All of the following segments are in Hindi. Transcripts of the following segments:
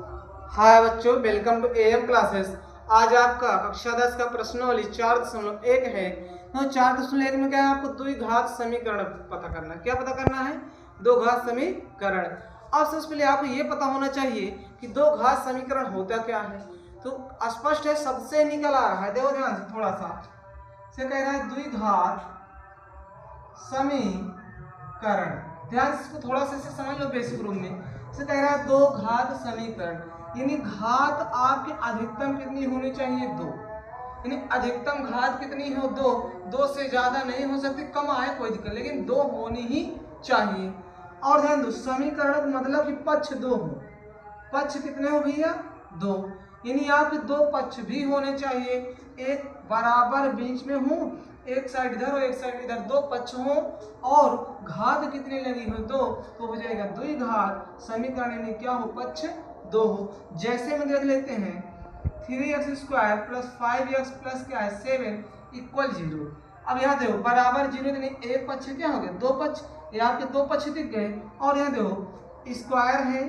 हाय बच्चों, वेलकम टू एएम क्लासेस। आज आपका कक्षा 10 का प्रश्नावली 4.1 है। तो 4.1 में क्या है, आपको द्विघात समीकरण पता करना है। क्या पता करना है? दो घात समीकरण। अब सबसे पहले आपको ये पता होना चाहिए कि दो घात समीकरण होता क्या है। तो स्पष्ट है, सबसे निकल आ रहा है। देखो ध्यान से, थोड़ा सा से कह रहा है द्विघात समीकरण। ध्यान से इसको थोड़ा सा समझ लो बेसिक रूप में। से कह रहा है दो घात समीकरण, यानी घात आपकी अधिकतम कितनी होनी चाहिए? दो। यानी अधिकतम घात कितनी हो? दो। दो से ज्यादा नहीं हो सकती, कम आए कोई दिक्कत, लेकिन दो होनी ही चाहिए। और ध्यान दो, समीकरण मतलब कि पक्ष दो हो। पक्ष कितने हो भैया? दो। यानी आपके दो पक्ष भी होने चाहिए, एक बराबर बीच में हो, एक साइड इधर और एक साइड इधर, दो पक्ष हो और घात कितनी लगी हो? दो। तो हो जाएगा द्विघात समीकरण, यानी क्या हो? पक्ष दो हो। जैसे में देख लेते हैं 3x² प्लस 5x प्लस क्या है 7 इक्वल 0। अब यहाँ देखो बराबर 0, यानी एक पक्ष क्या हो गया? दो पक्ष। यहाँ के दो पक्ष दिख गए। और यहाँ देखो स्क्वायर है,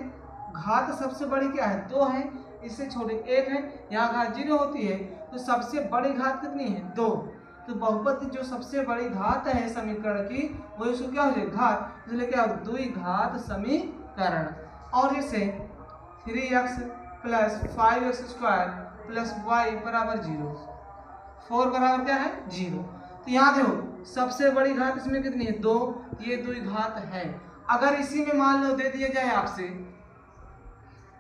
घात सबसे बड़ी क्या है? दो है, इससे छोटी एक है। यहाँ घात 0 होती है, तो सबसे बड़ी घात कितनी है? दो। तो बहुपद की जो सबसे बड़ी घात है समीकरण की, वो इसको क्या हो जाएगा? घात। इसलिए क्या हो? द्विघात समीकरण। और इसे 3x plus 5x² plus y बराबर 0, 4 बराबर क्या है? 0। तो यहाँ देखो सबसे बड़ी घात इसमें कितनी है? दो। ये द्विघात है। अगर इसी में मान लो दे दिया जाए आपसे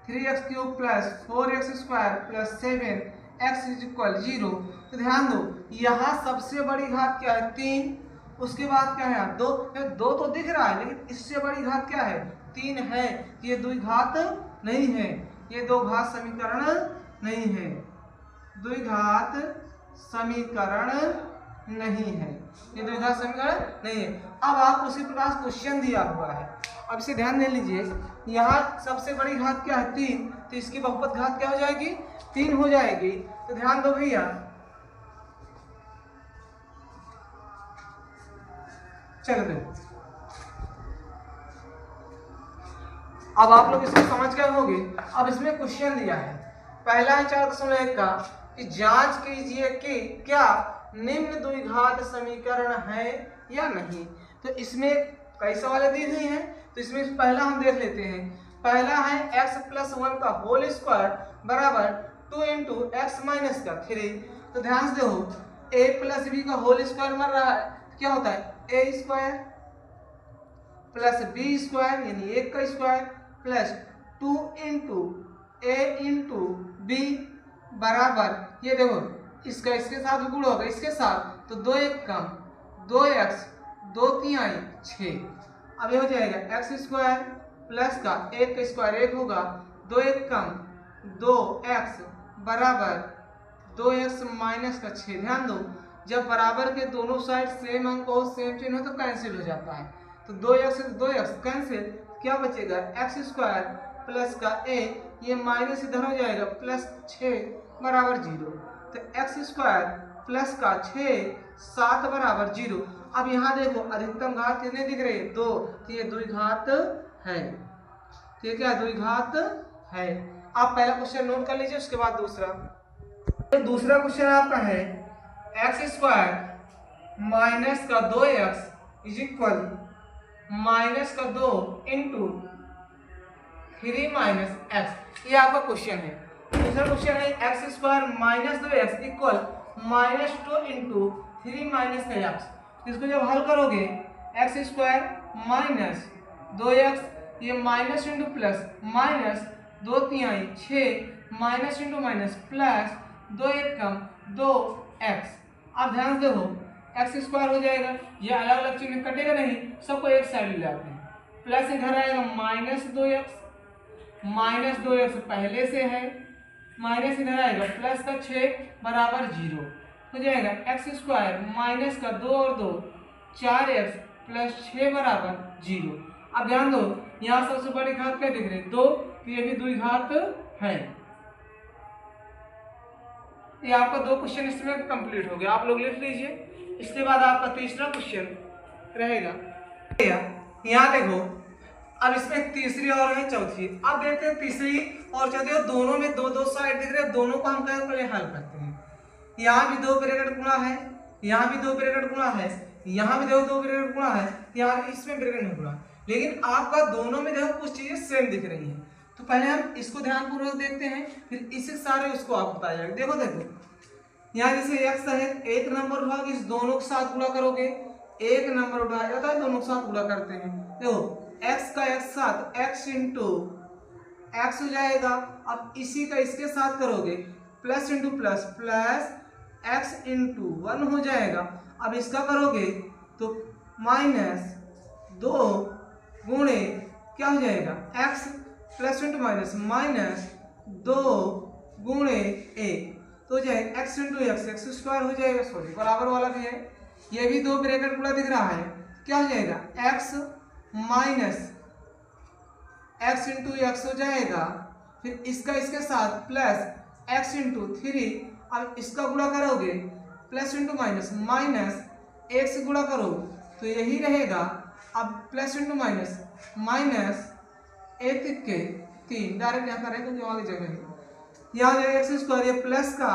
3x³ plus 4x² plus 7x equal 0, तो ध्यान दो यहाँ सबसे बड़ी घात क्या है? 3। उसके बाद क्या है? 2। दो तो दिख रहा है, लेकिन इससे बड़ी घात क्या है? 3 है। ये द्विघात नहीं है, ये दो घात समीकरण नहीं है, द्विघात समीकरण नहीं है, ये द्विघात समीकरण नहीं है। अब आप उसी प्रकार क्वेश्चन दिया हुआ है, अब इसे ध्यान दे लीजिए। यहाँ सबसे बड़ी घात क्या है? 3, तो इसकी बहुपद घात क्या हो जाएगी? 3 हो जाएगी। तो ध्यान दो भैया, चलो देखो अब आप लोग इसको समझ गए होंगे। अब इसमें क्वेश्चन दिया है, पहला है 4.1 का कि जांच कीजिए कि क्या निम्न द्विघात समीकरण है या नहीं। तो इसमें कई सवाल दी हुई हैं, तो इसमें पहला हम देख लेते हैं। पहला है x प्लस 1 का होल स्क्वायर बराबर 2 इंटू एक्स माइनस का 3। तो ध्यान से देखो a प्लस b का होल स्क्वायर मर रहा है, क्या होता है? a square plus b square, यानी एक का square plus 2 into a into b बराबर, ये देखो इसका इसके साथ गुण होगा, इसके साथ तो 2 एक कम 2x 2 3 6। अब ये हो जाएगा एक्स स्क्वायर प्लस का एक का स्क्वायर एक होगा, 2 एक कम 2x बराबर 2x माइनस का 6। ध्यान दो जब बराबर के दोनों साइड सेम अंक हो, सेम चिन्ह हो, तो कैंसिल हो जाता है। तो 2x से 2x कैंसिल, क्या बचेगा? x² प्लस का a, ये माइनस इधर हो जाएगा प्लस 6 बराबर 0। तो x² प्लस का 6 7 बराबर 0। अब यहाँ देखो अधिकतम घात कितने दिख रही है? 2। तो ये द्विघात है, तो ये क्या द्विघात है। आप पहला क्वेश्चन नोट कर लीजिए, उसके बाद दूसरा। तो दूसरा क्वेश्चन आपका है x² माइनस का 2x इज इक्वल माइनस का 2 इंटू 3 माइनस एक्स। ये आपका क्वेश्चन है। दूसरा क्वेश्चन है x² minus 2x equal minus 2 into 3 minus का एक्स। इसको जब हल करोगे x² माइनस 2x, ये minus into plus minus 2 3 6 minus into minus plus 2 एक कम 2x। अब ध्यान से देखो x² हो जाएगा, ये अलग अलग चिन्ह कटेगा नहीं, सबको एक साइड ले जाते हैं। प्लस इधर आएगा माइनस 2x पहले से है, माइनस इधर आएगा प्लस का 6 बराबर 0 हो जाएगा। x² माइनस का 2 और 2 4x प्लस 6 बराबर 0। अब ध्यान दो यहाँ सबसे बड़ी घात क्या दिख रही है? 2, तो ये भी द्विघात है। ये आपका दो क्वेश्चन इसमें कंप्लीट हो गया, आप लोग लिख लीजिए। इसके बाद आपका तीसरा क्वेश्चन रहेगा, यहाँ देखो अब इसमें तीसरी और है चौथी। अब देखते हैं तीसरी और चौथी, और दोनों में दो दो साइड दिख रहे हैं, दोनों को हम क्या पहले हल करते हैं। यहाँ भी दो ब्रैकेट गुणा है, यहाँ भी दो ब्रैकेट गुणा है, यहाँ भी देखो दो ब्रैकेट गुणा है, यहाँ इसमें ब्रैकेट नहीं गुणा, लेकिन आपका दोनों में देखो कुछ चीजें सेम दिख रही हैं। तो पहले हम इसको ध्यानपूर्वक देखते हैं, फिर इससे सारे उसको आप बताया जाएगा। देखो देखो यहाँ जैसे x है, एक नंबर उठा इस दोनों के साथ गुणा करोगे, एक नंबर उठाया जाता है दोनों के साथ गुणा करते हैं। देखो x का x साथ x इंटू x हो जाएगा। अब इसी का इसके साथ करोगे plus into plus plus x into 1 हो जाएगा। अब इसका करोगे तो माइनस 2 गुणे क्या हो जाएगा x plus into minus minus 2 गुणे 1 तो हो जाएगा x इंटू एक्स स्क्वायर हो जाएगा, सॉरी बराबर वाला भी है, ये भी दो ब्रैकेट पूरा दिख रहा है, क्या हो जाएगा x minus x into x हो जाएगा, फिर इसका इसके साथ प्लस x इंटू 3, अब इसका गुणा करोगे प्लस इंटू माइनस माइनस 1 से गुणा करो तो यही रहेगा। अब प्लस इंटू माइनस माइनस 1 के 3 डायरेक्ट यहाँ करें क्योंकि आगे जगह है, यहाँ जाएगा एक्स स्क्वायर, ये प्लस का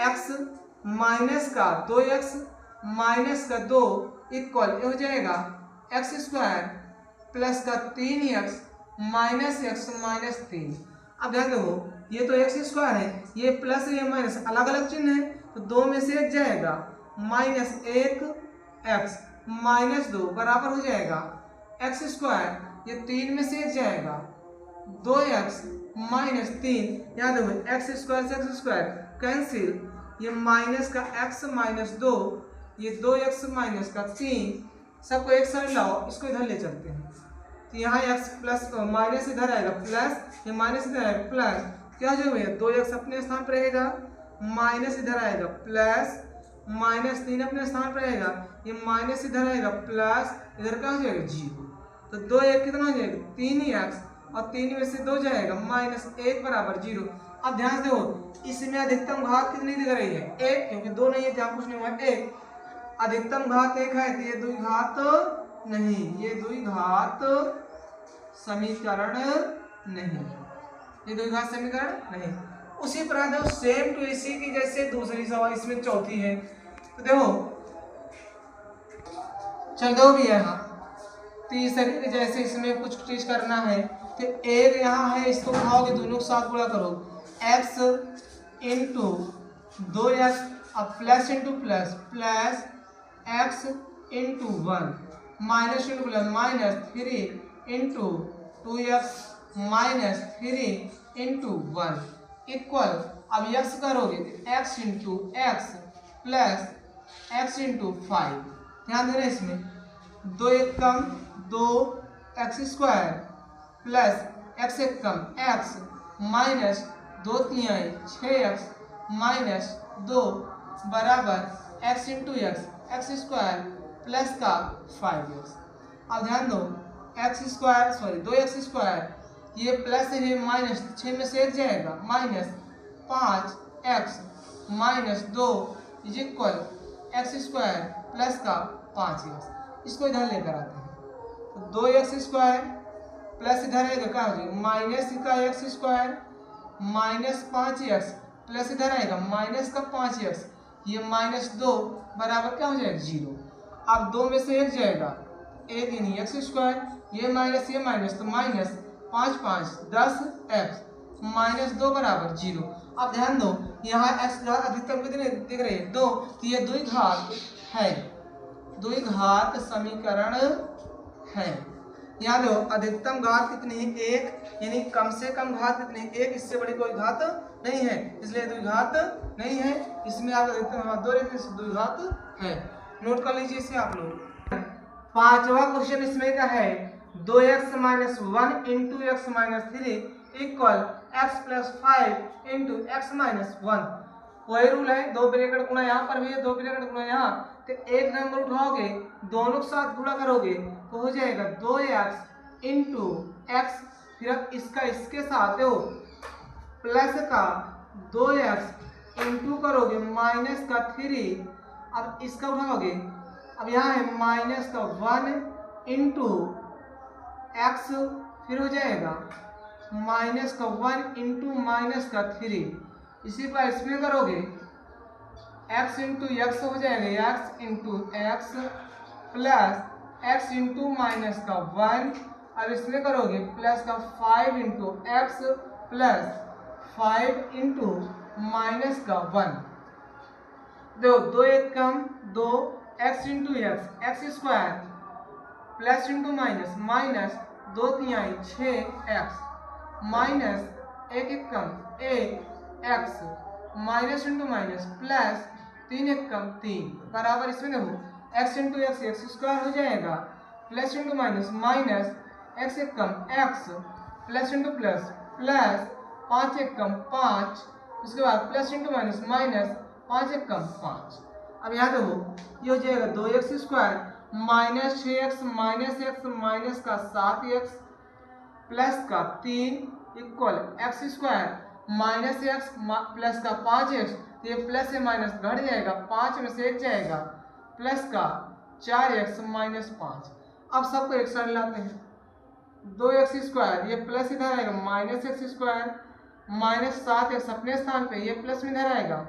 x माइनस का 2x माइनस का 2 इक्वल हो जाएगा एक्स स्क्वायर प्लस का 3x माइनस x माइनस 3। अब ध्यान दो ये तो एक्स स्क्वायर है, ये प्लस ये माइनस अलग अलग चिन्ह है, तो 2 में से 1 जाएगा, माइनस 1x माइनस 2 बराबर हो जाएगा एक्स स्क्वायर, ये 3 में से 1 जाएगा 2x माइनस 3। याद हो एक्स स्क्वायर से एक्स स्क्वायर कैंसिल, ये माइनस का x माइनस 2, ये 2x माइनस का 3, सबको एक साइड लाओ, इसको इधर ले चलते हैं, तो यहाँ x प्लस माइनस इधर आएगा प्लस, ये माइनस इधर आएगा प्लस, क्या हो जाएगा भैया 2x अपने स्थान पर रहेगा, माइनस इधर आएगा प्लस, माइनस 3 अपने स्थान पर रहेगा, ये माइनस इधर आएगा प्लस, इधर क्या हो जाएगा 0, तो 2 कितना हो जाएगा 3x, और 3 में से 2 जाएगा माइनस 1 बराबर 0। अब ध्यान से हो इसमें अधिकतम घात कितनी दिख रही है 1, क्योंकि 2 नहीं है जहाँ कुछ नहीं हुआ 1, अधिकतम घात 1 है, तो ये द्विघात नहीं, ये द्विघात समीकरण नहीं, ये द्विघात समीकरण नहीं। उसी प्रकार देखो सेम टू इसी की जैसे दूसरी सवाल इसमें चौथी है, तो देखो चल दो भी यहाँ तीसरी के जैसे इसमें कुछ चीज करना है, तो एक यहाँ है, इसको उठाओगे दोनों के साथ गुणा करो x इंटू 2x, अब plus into plus plus x into 1 minus into plus minus 3 into 2x minus 3 into 1 equal, अब x करोगे तो x into x plus x into 5। ध्यान देना इसमें 2 1 कम 2 एक्स स्क्वायर प्लस x 1 कम x माइनस 2 3 6x माइनस 2 बराबर x into x square plus का 5x। अब ध्यान दो x square sorry 2x square, ये प्लस है माइनस 6 में से 1 जाएगा minus 5x minus 2 is equal x square plus का 5x। इसको इधर लेकर आते हैं, तो 2x स्क्वायर प्लस इधर आएगा क्या हो जाएगा माइनस का x square minus 5x plus इधर आएगा माइनस का 5x, ये माइनस 2 बराबर क्या हो जाएगा 0। अब 2 में से 1 जाएगा 1 यानी एक्स स्क्वायर, ये माइनस तो माइनस 5 5 10x माइनस 2 बराबर 0। अब ध्यान दो यहाँ x अधिकतम कितने दिख रहे हैं 2, तो ये द्विघात है, द्विघात समीकरण है। यहाँ दो अधिकतम घात कितनी है 1, यानी कम से कम घात कितनी है 1, इससे बड़ी कोई घात नहीं है, इसलिए द्विघात नहीं है। इसमें आप अधिकतम घात 2 द्विघात है, नोट कर लीजिए इसे आप लोग। पांचवा क्वेश्चन इसमें क्या है 2x minus 1 into x minus 3 equal x plus 5 into x minus 1। वही रूल है, दो ब्रैकेट गुणा यहाँ पर भी है, दो ब्रैकेट गुणा यहाँ, तो एक नंबर उठाओगे दोनों के साथ गुणा करोगे तो हो जाएगा 2x इंटू एक्स, फिर अब इसका इसके साथ हो प्लस का 2x इंटू करोगे माइनस का 3, अब इसका उठाओगे, अब यहाँ है माइनस का 1 इंटू एक्स फिर हो जाएगा माइनस का 1 इंटू माइनस का 3, इसी पर इसमें करोगे x इंटू एक्स हो जाएगा x into x plus x into minus का 1, अब इसमें करोगे प्लस का 5 into x plus 5 into minus का 1, दो दो एक कम दो, x into x x square plus into minus minus 2 तिहाई 6x माइनस एक एक कम एक x minus into minus plus 3 एक कम 3 बराबर, इसमें देखो x into x x square हो जाएगा plus into minus minus x एक कम x plus into plus plus 5 एक कम 5, उसके बाद प्लस इंटू माइनस माइनस 5 एक कम 5। अब यहाँ देखो ये हो जाएगा 2x square minus 6x minus का 7x प्लस का 3 equal x square minus x plus का 5x, ये प्लस से माइनस घट जाएगा, 5 में से 1 जाएगा, प्लस का 4x माइनस 5। अब सबको एक साइड लाते हैं, 2x स्क्वायर ये प्लस इधर आएगा minus x square minus 7x अपने स्थान पे, ये प्लस में इधर आएगा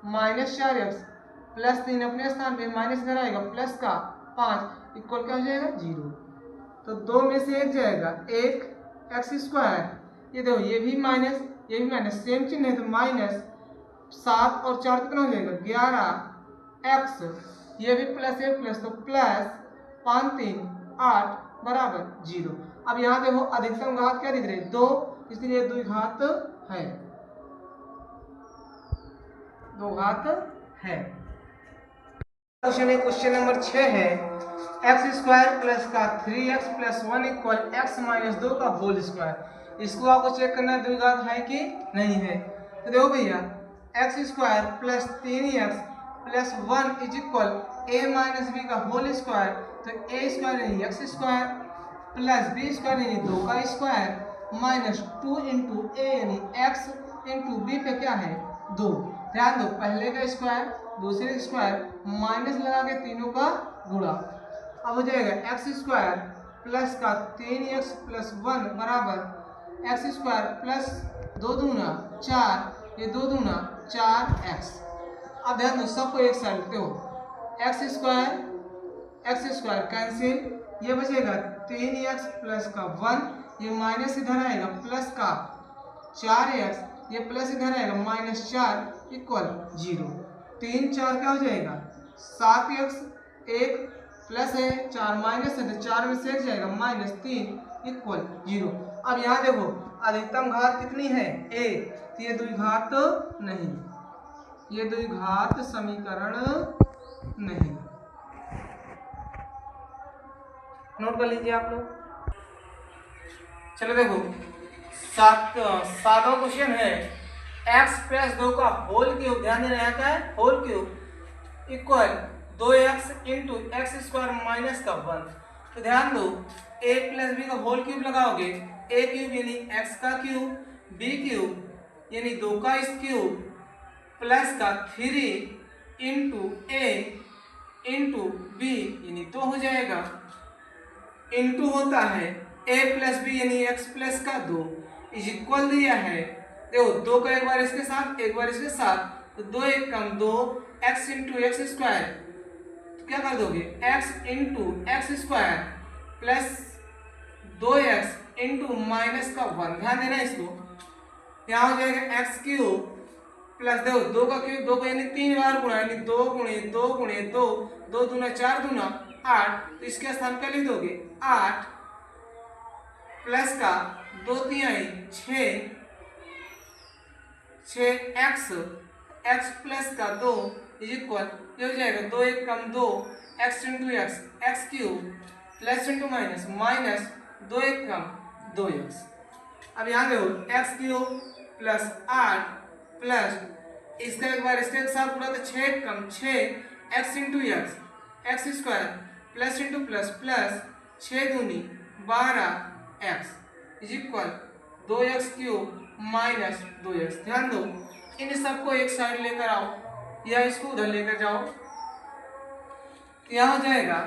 माइनस 4x प्लस 3 अपने स्थान पे माइनस इधर आएगा प्लस का 5 इक्वल क्या हो जाएगा 0। तो 2 में से 1 जाएगा, एक एक्स स्क्वायर, ये देखो ये भी माइनस सेम चिन्ह है तो माइनस 7 और 4 कितना हो जाएगा 11x, ये भी प्लस है प्लस तो प्लस 5 3 8 बराबर 0। अब यहाँ देखो अधिकतम घात क्या दिख रही है 2, इसलिए द्विघात है, 2 घात है। क्वेश्चन नंबर 6 है एक्स स्क्वायर प्लस का 3x plus 1 equal x minus 2 का होल स्क्वायर। इसको आपको चेक करना है द्विघात है कि नहीं है। तो देखो भैया x square plus 3x plus 1 is equal a minus b का होल स्क्वायर, तो ए स्क्वायर यानी x square plus b square यानी 2 का स्क्वायर माइनस 2 इंटू ए यानी एक्स इंटू बी पे क्या है 2। ध्यान दो पहले का स्क्वायर दूसरे स्क्वायर माइनस लगा के तीनों का गुणा, अब हो जाएगा एक्स स्क्वायर प्लस का 3x प्लस 1 बराबर एक्स स्क्वायर प्लस 2 दूना 4, ये 2 दूना 4x। अब ध्यान दो सबको एक साइड लिखते हो, एक्स स्क्वायर कैंसिल, ये बचेगा 3x प्लस का 1, ये माइनस इधर आएगा प्लस का 4x, ये प्लस इधर आएगा माइनस 4 इक्वल 0। 3 4 क्या हो जाएगा 7x, 1 प्लस है 4 माइनस है तो 4 में से 1 जाएगा माइनस 3 इक्वल 0। अब यहाँ देखो अधिकतम घात कितनी है a, तो ये द्विघात नहीं, ये द्विघात समीकरण नहीं, नोट कर लीजिए आप लोग। चलो देखो सातवां क्वेश्चन है x प्लस 2 का होल क्यूब, ध्यान देना है क्या है whole cube equal 2x into x square minus का 1। तो ध्यान दो a प्लस बी का होल क्यूब लगाओगे, a क्यूब यानी x का क्यूब, b क्यूब यानी 2 का क्यूब प्लस का 3 इंटू a इंटू बी यानी 2 हो जाएगा, इंटू होता है a प्लस बी यानी x प्लस का 2 इज इक्वल दिया है, देखो 2 का एक बार इसके साथ एक बार इसके साथ, तो 2 एक कम 2 x इंटू एक्स स्क्वायर, तो क्या कर दोगे x into x square plus 2x into minus का 1, ध्यान देना इसको, यहाँ हो जाएगा एक्स क्यूब प्लस देखो 2 का क्यूब 2 को यानी 3 बार गुणा यानी 2 गुणे 2 गुणे 2, 2 दूना 4 दूना 8, तो इसके स्थान पे लिख दोगे 8 प्लस का 2 तिहाई 6x x प्लस का 2 इज इक्वल, ये हो जाएगा 2 एक कम 2 x into x x cube plus into minus minus 2 एक कम 2x। अब यहाँ देखो x क्यूब प्लस 8 प्लस इसका एक बार इसके साथ पूरा तो 6 कम 6 x into x square plus into plus plus 6 दूनी 12x is equal 2x cube minus 2x। ध्यान दो इन सबको एक साइड लेकर आओ या इसको उधर लेकर जाओ, यहाँ हो जाएगा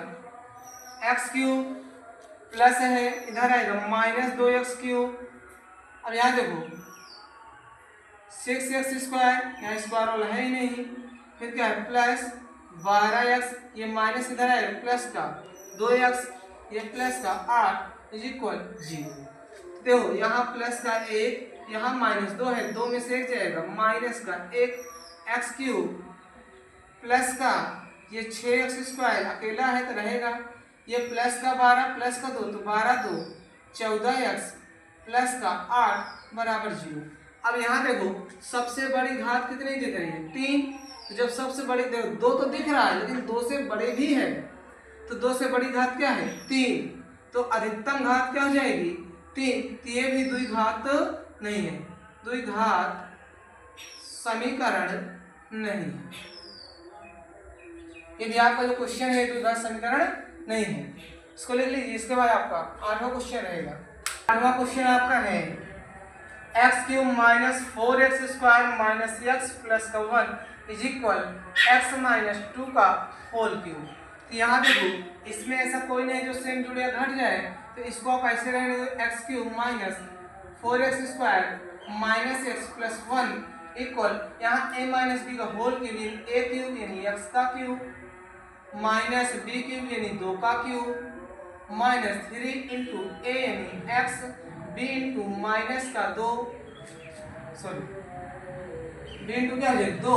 x क्यूब प्लस है, इधर आएगा -2x³। अब यहाँ देखो 6x², यहाँ स्क्वायर वाला है ही नहीं, फिर क्या है प्लस 12x, ये माइनस इधर आएगा प्लस का 2x, ये प्लस का 8 इज इक्वल 0। देखो यहाँ प्लस का 1, यहाँ -2 है, 2 में से 1 जाएगा, माइनस का 1x³ प्लस का ये 6x² अकेला है तो रहेगा, ये प्लस का 12 प्लस का 2 तो 12 2 14x प्लस का 8 बराबर 0। अब यहाँ देखो सबसे बड़ी घात कितनी दिख रही है 3, तो जब सबसे बड़ी देखो 2 तो दिख रहा है लेकिन 2 से बड़े भी है, तो 2 से बड़ी घात क्या है 3, तो अधिकतम घात क्या हो जाएगी 3, तो ये भी द्विघात नहीं है, द्विघात समीकरण नहीं है। ये भी आपका जो क्वेश्चन है द्विघात समीकरण नहीं है, इसको लिख लीजिए। इसके बाद आपका 8वां क्वेश्चन रहेगा। 8वां क्वेश्चन आपका है x³ - 4x² - x प्लस का 1 इज इक्वल x - 2 का होल क्यूब। तो यहाँ देखो इसमें ऐसा कोई नहीं जो सेम जुड़े या घट जाए, तो इसको आप ऐसे रहने दो x³ - 4x² - x plus 1 equal यहाँ a - b का होल क्यूब यानी a³ यानी x का क्यूब माइनस b³ यानी 2 का क्यूब माइनस 3 इंटू a यानी x b इंटू माइनस का 2 b इंटू क्या है 2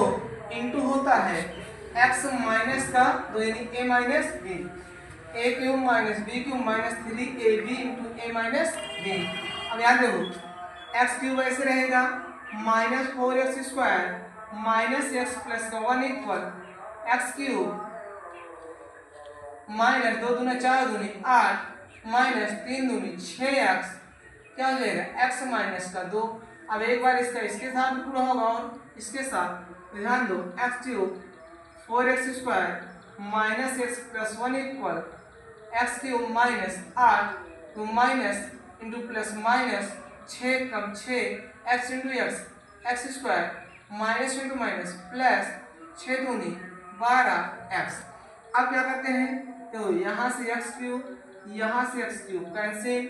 इंटू होता है x माइनस का 2 यानी a minus b, a³ minus b³ minus 3ab into a minus b। अब यहाँ देखो x³ ऐसे रहेगा -4x² माइनस x प्लस का 1 इक्वल x³ माइनस 2 दूनी 4 दूनी 8 माइनस 3 दूनी 6x क्या हो जाएगा x माइनस का 2। अब एक बार इसका इसके साथ पूरा होगा और इसके साथ ध्यान दो x³ 4x² minus x plus 1 equal x³ minus 8 तो माइनस इंटू प्लस माइनस 6 कम 6 x into x² minus into minus plus 6 दूनी 12x। अब क्या करते हैं तो यहाँ से x³ यहाँ से x³ कैंसिल,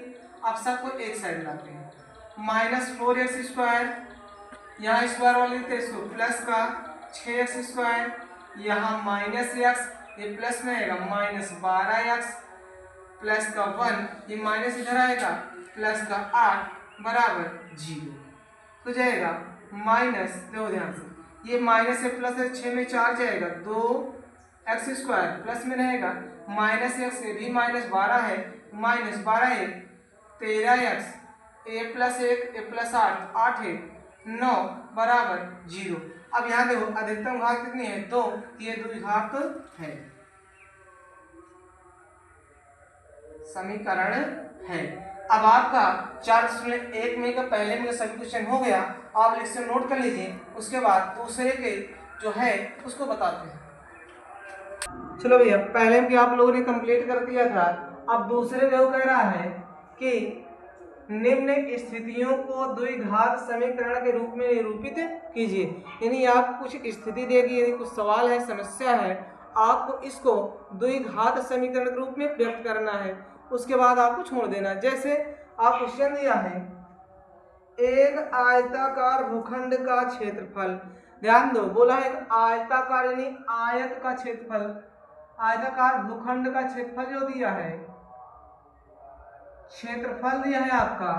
अब सबको एक साइड लाते हैं -4x² यहाँ स्क्वायर वाले थे इसको प्लस का 6x² यहाँ माइनस x ये प्लस में आएगा -12x प्लस का 1 ये माइनस इधर आएगा प्लस का 8 बराबर 0 तो जाएगा माइनस, देखो ध्यान से ये माइनस से प्लस है 6 में 4 जाएगा 2x² प्लस में रहेगा माइनस x ये भी -12 है माइनस 12 है 13x a plus 1 a plus 8 है 9 बराबर 0। अब यहाँ देखो अधिकतम घात कितनी है 2, ये द्विघात है समीकरण है। अब आपका 4.1 में का पहले में सभी क्वेश्चन हो गया, आप लिस्ट नोट कर लीजिए, उसके बाद दूसरे के जो है उसको बताते हैं। चलो भैया पहले में आप लोगों ने कंप्लीट कर दिया था, अब दूसरे में वो कह रहा है कि निम्न स्थितियों को द्विघात समीकरण के रूप में निरूपित कीजिए। यानी आप कुछ स्थिति देगी, यदि कुछ सवाल है समस्या है आपको इसको द्विघात समीकरण के रूप में व्यक्त करना है, उसके बाद आपको छोड़ देना। जैसे आप क्वेश्चन दिया है एक आयताकार भूखंड का क्षेत्रफल, ध्यान दो बोला है एक आयताकार यानी आयत का क्षेत्रफल, आयताकार भूखंड का क्षेत्रफल जो दिया है क्षेत्रफल दिया है आपका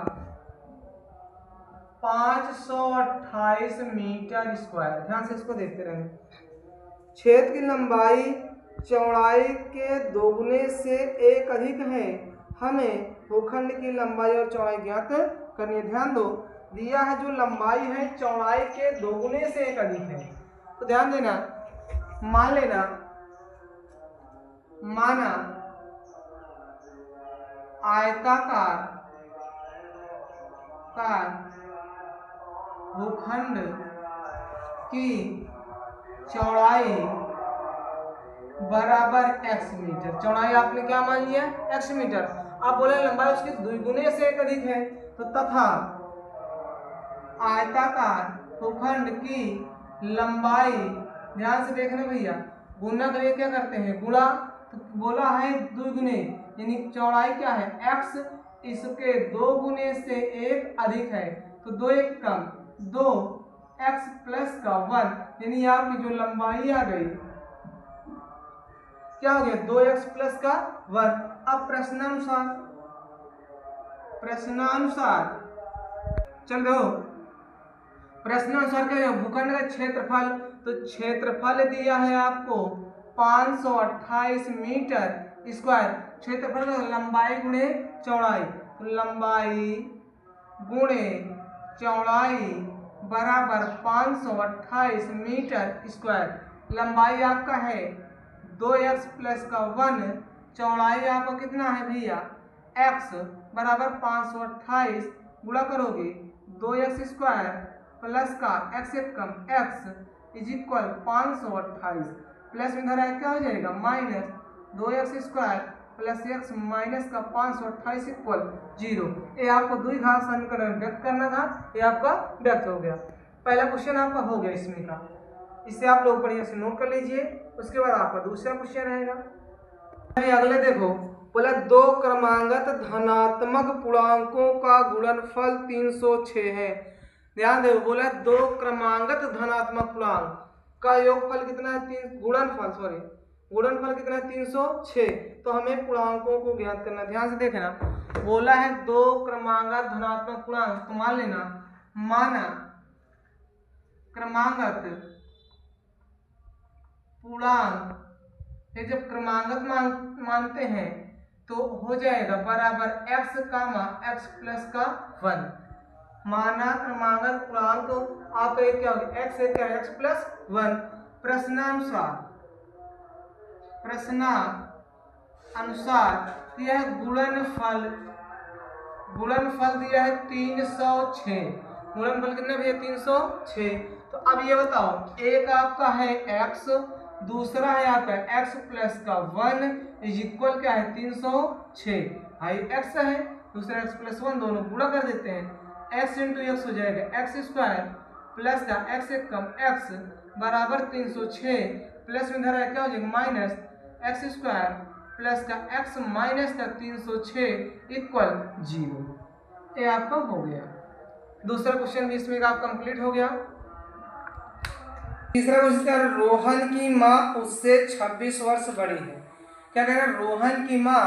528 मीटर स्क्वायर। ध्यान से इसको देखते रहे। क्षेत्र की लंबाई चौड़ाई के दोगुने से एक अधिक है, हमें भूखंड की लंबाई और चौड़ाई ज्ञात करनी है। ध्यान दो दिया है जो लंबाई है चौड़ाई के दोगुने से एक अधिक है, तो ध्यान देना मान लेना माना आयताकार भूखंड की चौड़ाई बराबर x मीटर, चौड़ाई आपने क्या मान लिया x मीटर, आप बोले लंबाई उसके द्विगुने से एक अधिक है, तो तथा आयताकार भूखंड की लंबाई, ध्यान से देखना भैया गुना करिए क्या करते हैं गुणा, तो बोला है द्विगुने यानी चौड़ाई क्या है x, इसके 2 गुने से 1 अधिक है तो 2 1 कम 2x प्लस का 1, यानी आपकी जो लंबाई आ गई क्या हो गया 2x प्लस का 1। अब प्रश्नानुसार चल दो प्रश्नानुसार क्या है भूखंड का क्षेत्रफल, तो क्षेत्रफल दिया है आपको 528 मीटर स्क्वायर, क्षेत्रफल का लंबाई गुणे चौड़ाई, तो लंबाई गुणे चौड़ाई बराबर 528 मीटर स्क्वायर। लंबाई आपका है 2x प्लस का 1, चौड़ाई आपका कितना है भैया x बराबर 528 गुणा करोगे 2x स्क्वायर प्लस का x से कम x इज इक्वल 528 प्लस में धरा क्या हो जाएगा minus 2x square plus x minus का 528 इक्वल 0। ये आपको द्विघात समीकरण व्यक्त करना था, ये आपका व्यक्त हो गया। पहला क्वेश्चन आपका हो गया इसमें का, इसे आप लोग बढ़िया से नोट कर लीजिए। उसके बाद आपका दूसरा क्वेश्चन रहेगा। अगले देखो बोला 2 क्रमांगत धनात्मक पूर्णांकों का गुणनफल 306 है। ध्यान दो बोला 2 क्रमांगत धनात्मक पूर्णांक का योगफल कितना है गुणनफल कितना है 306। तो हमें पूर्णांकों को ज्ञात करना, ध्यान से देखना। बोला है 2 क्रमांगत धनात्मक पूर्णांक, तो मान लेना माना क्रमांगत पूर्णांक, ये जब क्रमांगत मानते हैं तो हो जाएगा बराबर x प्लस का 1। माना क्रमांगत पूर्णांक तो आपका एक क्या होगा x है क्या x प्लस 1। प्रश्नानुसार यह गुणनफल दिया है 306। गुणनफल कितना भैया 306। तो अब ये बताओ एक आपका है x, दूसरा है आपका x प्लस का 1 इज इक्वल क्या है 306। भाई x है दूसरा x प्लस 1 दोनों गुणा कर देते हैं, x इंटू एक्स हो जाएगा x स्क्वायर प्लस का x से कम x बराबर 306 प्लस में धरा क्या हो जाएगा माइनस x स्क्वायर प्लस का x माइनस का 306 इक्वल 0। ये आपका हो गया। दूसरा क्वेश्चन भी इसमें आप कंप्लीट हो गया। तीसरा क्वेश्चन रोहन की माँ उससे 26 वर्ष बड़ी है। क्या कह रहा है रोहन की माँ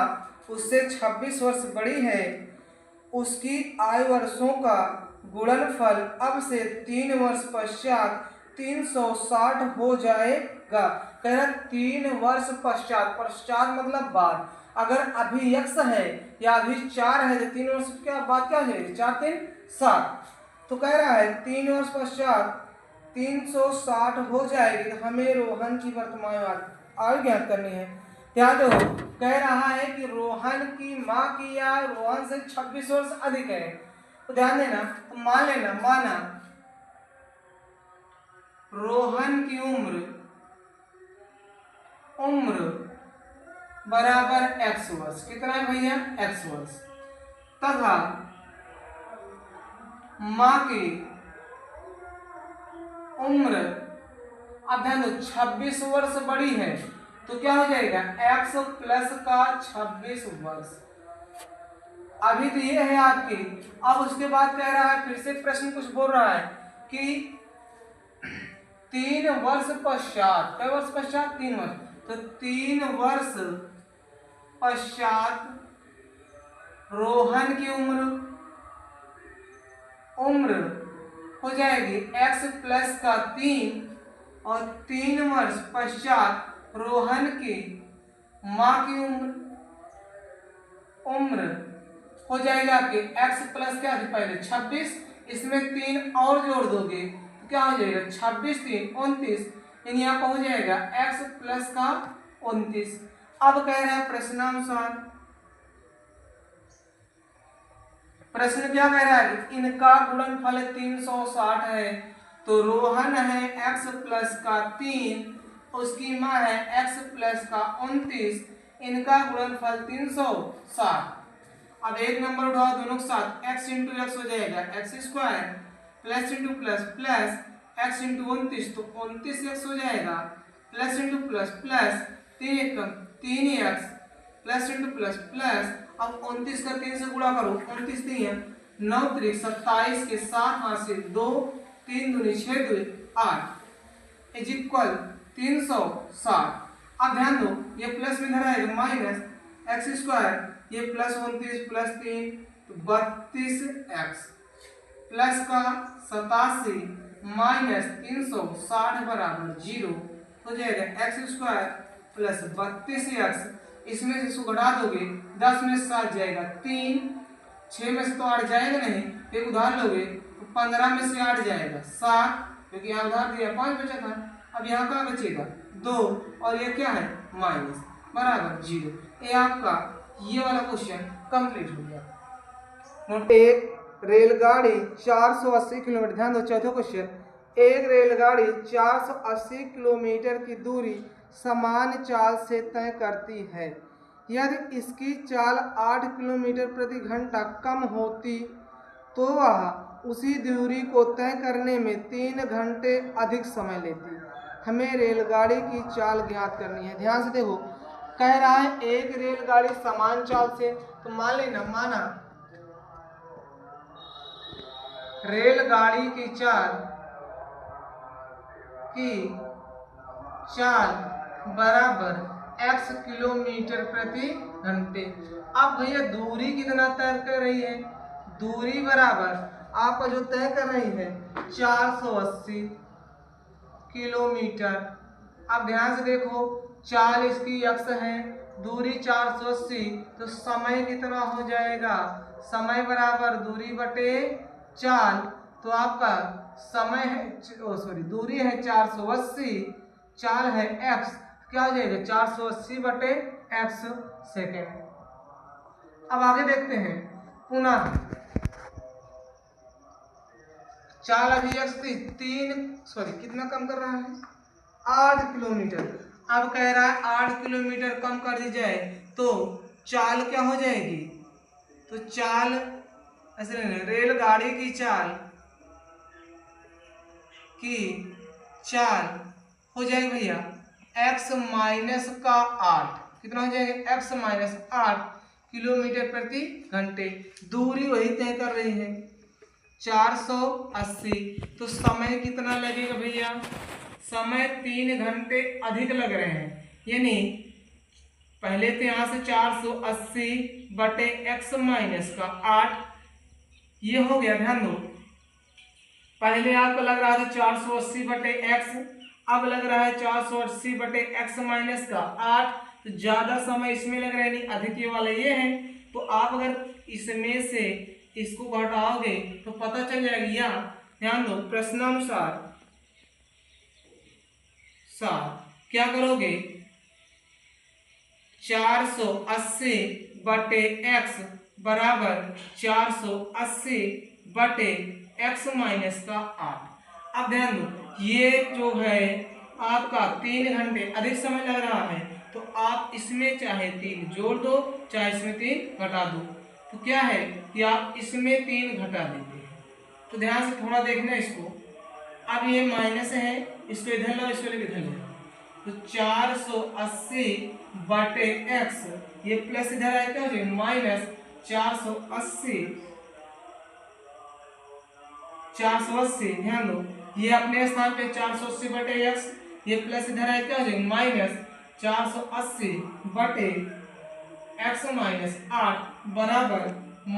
उससे 26 वर्ष बड़ी है, उसकी आयु वर्षों का गुणनफल अब से 3 वर्ष पश्चात 360 हो जाएगा। कह रहा 3 वर्ष पश्चात मतलब बाद, अगर अभी x है या अभी 4 है तो 3 वर्ष के बाद क्या हो जाएगा 4 3 7। तो कह रहा है 3 वर्ष पश्चात 360 हो जाएगी। तो हमें रोहन की वर्तमान आयु ज्ञात करनी है। क्या तो कह रहा है कि रोहन की माँ की आयु रोहन से 26 वर्ष अधिक है। तो ध्यान देना, तो मान लेना माना रोहन की उम्र बराबर x वर्ष, कितना है भैया x वर्ष, तथा माँ की उम्र अब ध्यान दो 26 वर्ष बड़ी है, तो क्या हो जाएगा x प्लस का 26 वर्ष। अभी तो ये है आपकी। अब उसके बाद कह रहा है फिर से प्रश्न कुछ बोल रहा है कि 3 वर्ष पश्चात, कई वर्ष पश्चात 3 वर्ष, तो 3 वर्ष पश्चात रोहन की उम्र हो जाएगी x प्लस का 3 और 3 वर्ष पश्चात रोहन की माँ की उम्र हो जाएगा आपके x प्लस क्या थी पहले 26, इसमें 3 और जोड़ दोगे तो क्या हो जाएगा 26 3 29, यानी आपका हो जाएगा x प्लस का 29। अब कह रहा है प्रश्नानुसार, प्रश्न क्या कह रहा है कि इनका गुणनफल 360 है। तो रोहन है x प्लस का 3, उसकी माँ है x प्लस का 29, इनका गुणनफल 360। अब एक नंबर उठाओ दोनों के साथ, x इंटू एक्स हो जाएगा x square plus into plus plus x into 29, तो 29x हो जाएगा plus into plus plus 3 1 3x plus into plus plus, अब 29 का 3 से गुणा करो, 29 नहीं है 9 त्रिक 27 के 7 हाथ से 2, 3 दूनी 6 2 8 इज इक्वल 360। अब ध्यान दो ये प्लस में धरा है माइनस एक्स स्क्वायर, ये प्लस 29 प्लस 3 तो 32 एक्स प्लस का 87 माइनस 360 बराबर 0 हो जाएगा एक्स स्क्वायर प्लस 32 एक्स। इसमें से इसको घटा दोगे 10 में से 7 जाएगा 3, 6 में से तो 8 जाएगा नहीं, एक उधार लोगे तो 15 में से 8 जाएगा 7, क्योंकि यहाँ उधार दिया 5 बचा था। अब यहाँ का बचेगा 2 और ये क्या है माइनस बराबर 0। ये आपका ये वाला क्वेश्चन कंप्लीट हो गया। एक रेलगाड़ी 480 किलोमीटर, ध्यान दो चौथा क्वेश्चन, एक रेलगाड़ी 480 किलोमीटर की दूरी समान चाल से तय करती है। यदि इसकी चाल 8 किलोमीटर प्रति घंटा कम होती तो वह उसी दूरी को तय करने में 3 घंटे अधिक समय लेती। हमें रेलगाड़ी की चाल ज्ञात करनी है। ध्यान से देखो, कह रहा है एक रेलगाड़ी समान चाल से, तो मान लेना माना रेलगाड़ी की चाल बराबर x किलोमीटर प्रति घंटे। अब भैया दूरी कितना तय कर रही है, दूरी बराबर आपका जो तय कर रही है 480 किलोमीटर। अब ध्यान से देखो चाल इसकी x है, दूरी 480, तो समय कितना हो जाएगा, समय बराबर दूरी बटे चाल, तो आपका समय है दूरी है 480, चाल है x, क्या हो जाएगा 480 बटे x सेकेंड। अब आगे देखते हैं पुनः चाल अभी x थी कितना कम कर रहा है 8 किलोमीटर। अब कह रहा है 8 किलोमीटर कम कर दी जाए तो चाल क्या हो जाएगी, तो चाल ऐसे लेना रेलगाड़ी की चाल हो जाएगी भैया x माइनस का 8, कितना हो जाएगा x माइनस 8 किलोमीटर प्रति घंटे। दूरी वही तय कर रही है 480, तो समय कितना लगेगा भैया, समय 3 घंटे अधिक लग रहे हैं। यानी पहले तो यहाँ से 480 बटे x माइनस का 8 ये हो गया। ध्यान दो पहले आपको लग रहा था 480 बटे x, अब लग रहा है 480 बटे x माइनस का 8, तो ज्यादा समय इसमें लग रहा है, नहीं अधिक ये वाला ये है। तो आप अगर इसमें से इसको घटाओगे तो पता चल जाएगा। यहाँ ध्यान दो प्रश्नानुसार क्या करोगे 480 बटे x बराबर 480 बटे x माइनस का 8। अब ध्यान दो ये जो है आपका 3 घंटे अधिक समय लग रहा है, तो आप इसमें चाहे 3 जोड़ दो चाहे इसमें 3 घटा दो, तो क्या है कि आप इसमें 3 घटा देते हैं। तो ध्यान से थोड़ा देखना इसको। अब ये माइनस है, इसको इधर लो इसको इधर लो, तो 480 बटे x, ये प्लस इधर आया क्या हो जाएगा माइनस 480। ध्यान दो ये अपने स्थान पे 480 बटे x, ये प्लस इधर आया क्या हो जाएगा माइनस 480 बटे x माइनस 8 बराबर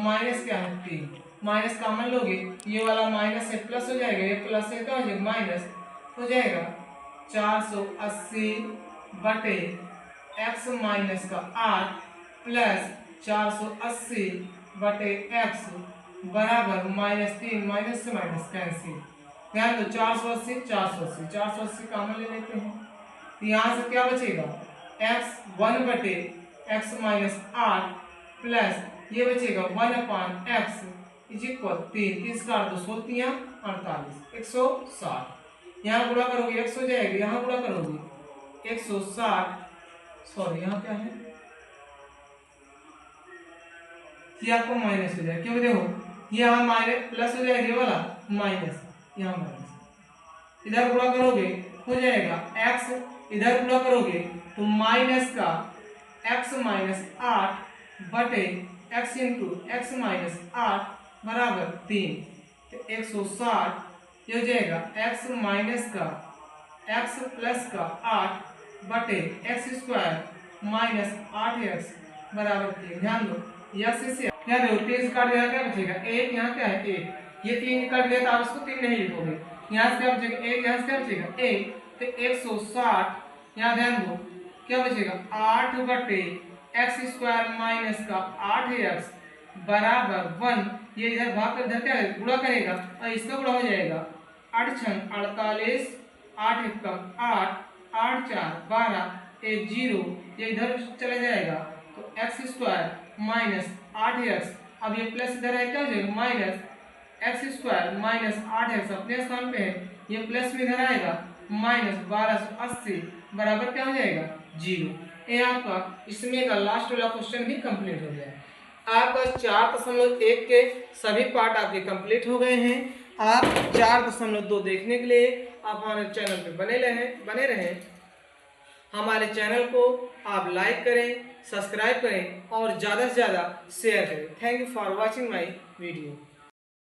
माइनस क्या है 3, माइनस कॉमन लोगे ये वाला माइनस से प्लस हो जाएगा, ये प्लस से क्या हो जाएगा माइनस हो जाएगा 480 बटे x माइनस का 8 प्लस 480 बटे x बराबर -3, माइनस से माइनस कैंसिल। ध्यान दो 480 कॉमन ले लेते हैं, तो यहाँ से क्या बचेगा x 1 बटे x माइनस 8 प्लस ये बचेगा 1/x इज इक्वल 3 का 2 48 160। यहाँ गुणा करोगे x हो जाएगी, यहाँ गुणा करोगे 160, सॉरी यहाँ क्या है ये आपको माइनस हो जाएगा, क्योंकि देखो ये यहाँ माइनस प्लस हो जाएगा, ये वाला माइनस यहाँ माइनस, इधर गुणा करोगे हो जाएगा x, इधर गुणा करोगे तो माइनस का x माइनस 8 बटे x इंटू एक्स माइनस 8 बराबर 3। तो 160 ये हो जाएगा x माइनस का x प्लस का 8 बटे एक्स स्क्वायर माइनस 8x बराबर 3। ध्यान दो x से क्या देखो 3 काट दिया क्या बचेगा 1, यहाँ क्या है 1, ये 3 कट गया तो आप इसको 3 नहीं लिखोगे, यहाँ से क्या बचेगा 1, यहाँ से क्या बचेगा 1, तो 160 यहाँ ध्यान दो क्या बचेगा 8 बटे एक्स स्क्वायर माइनस का 8x बराबर 1। ये इधर भाग कर इधर क्या है गुणा करेगा और इसका गुणा हो जाएगा 8 छंग 48, 8 एकम 8, 8 4 12, 1 0, ये इधर चला जाएगा तो एक्स स्क्वायर माइनस 8x, अब ये प्लस इधर है क्या हो जाएगा minus x square minus 8x अपने स्थान पे है, ये प्लस में इधर आएगा माइनस 1280 बराबर क्या हो जाएगा 0। ये आपका इसमें का लास्ट वाला क्वेश्चन भी कंप्लीट हो गया है। आपका 4.1 के सभी पार्ट आपके कंप्लीट हो गए हैं। आप 4.2 देखने के लिए आप हमारे चैनल पे बने रहें। हमारे चैनल को आप लाइक करें, सब्सक्राइब करें और ज़्यादा से ज़्यादा शेयर करें। Thank you for watching my video.